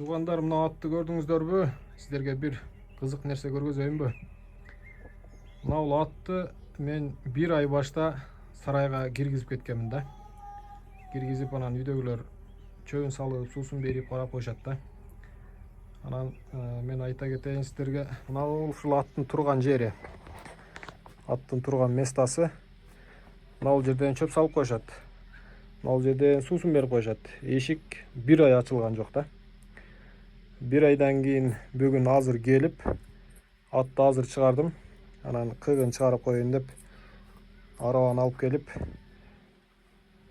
Туғандар, мына атты көрдіңіздер бі? Сіздерге бір қызық нәрсе көргізейін бі? Мынау атты мен бір ай башта сарайға киргизип кеткенмін да. Киргизип анан үйдөгүлөр чөбүн салып, суусун берип карап коюшат да. Анан мен айта кетейин сіздерге, мынау ушул аттын турган жери. Аттын турган местасы. Мынау жерден чөп салып коюшат. Мынау жерден суусун берип коюшат. Эшик бір ай ачылган жок да. Bir aydan keyin bugün hazır gelip atты hazır çıkardım. Anан kığın çıkarıp koyun dep arabаны alıp gelip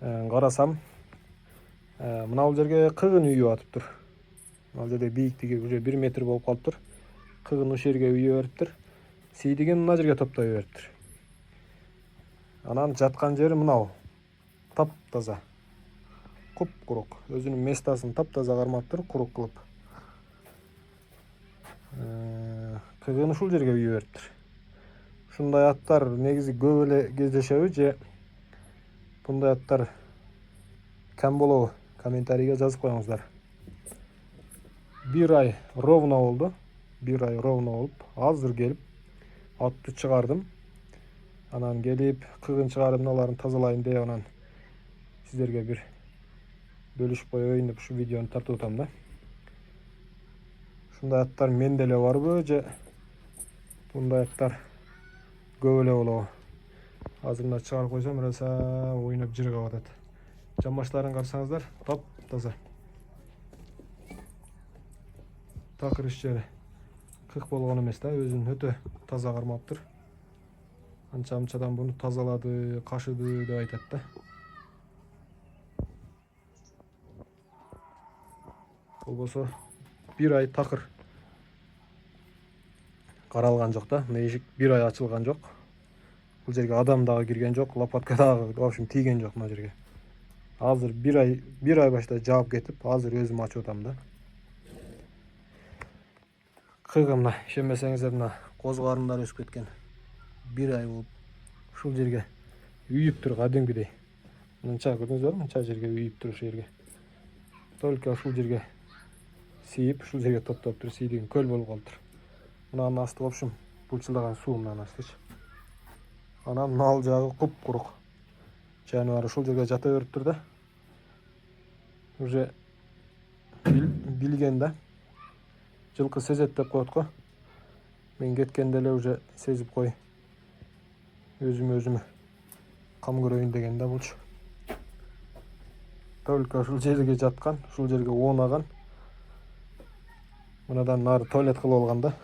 karasam mınau жерге kığın үйүп atıptır. Mınau жерде бийиктиги уже 1 метр болуp калыптыр. Kığın ушул жерге үйүп бериптир. Сейдигин мына жерге топтой бериптир. Анан жаткан жери мынау. Таптаза. Куп-курук. Өзүнүн местасын таптаза кармаптыр, курук кылып. Kığın ушул жерге үйүп бериптир. Ушундай аттар негизи көп эле кездешеби же bunday аттар кем болобу? Комментарийге жазып коюңуздар. Bir ay ровно болду. Bir ay ровно болуп, азыр келип атты чыгардым. Анан келип кığын чыгарып аларын тазалайын деп анан сиздерге бир бөлүшүп коеюн деп ушу видеону тартып атам да. Ушундай аттар менде эле барбы же bunday аттар көп эле болобу? Азыр мына чыгарып койсом, раса ойноп жыргап атат. Жамбаштарын карасаңыздар, таптаза. Такыр иш жери кык болгон эмес да, өзүн өтө таза кармаптыр. Анча-мынчадан буну тазалады, кашыды деп айтат да. Болбосо bir ay такыр каралган жок да. Мына эшик bir ay ачылган жок. Бул жерге адам дагы кирген жок, лопатка дагы, в общем, тийген жок мына жерге. Азыр bir ay башта жаап кетип, азыр өзүм ачып атам да. Кыгы мына, ишенбесеңиздер, мына коз карындар өсүп кеткен. Bir ay болуп ушул жерге үйүптүр кадимкидей. Мынча көрдүңүздөр, мынча жерге үйүптүр ушул жерге. Только ушул жерге сийип, ушул жерге топтоптур, сийдигин көл болуп калыптыр. Мынанын асты, в общем, булчулдаган суу мынанын астычы. Анан мал жагы куп-курук. Жаныбар ушул жерге жата бериптир да. Уже билген да. Жылкы сезет деп коет го. Мен кеткенде эле уже сезип кой. Өзүмө кам көрөйүн деген да булчу. Только ушул жерге жаткан, ушул жерге оонаган. Мынадан нары туалет кылып алган да.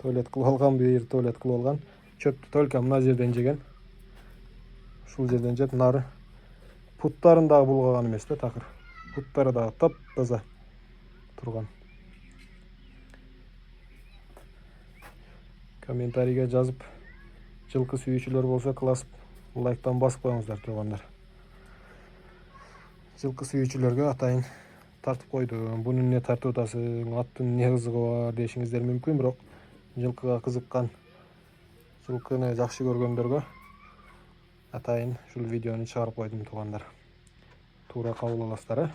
Туалет кылып алган, бир туалет кылып алган. Чөптү только мына жерден жеген. Ушул жерден жеп, нары путтарын дагы булгаган эмес да, такыр. Путтары дагы таптаза турган. Комментарийге жазып, жылкы сүйүүчүлөр болсо классып, лайктан басып коюңуздар туугандар. Жылкы сүйүүчүлөргө атайын тартып койдум. Буну эмне тартып атасың? Аттын эмне кызыгы бар дешиңиздер мүмкүн, бирок жылкыга кызыккан, жылкыны жакшы көргөндөргө атайын ушул видеону чыгарып койдум туугандар. Туура кабыл аласыздар,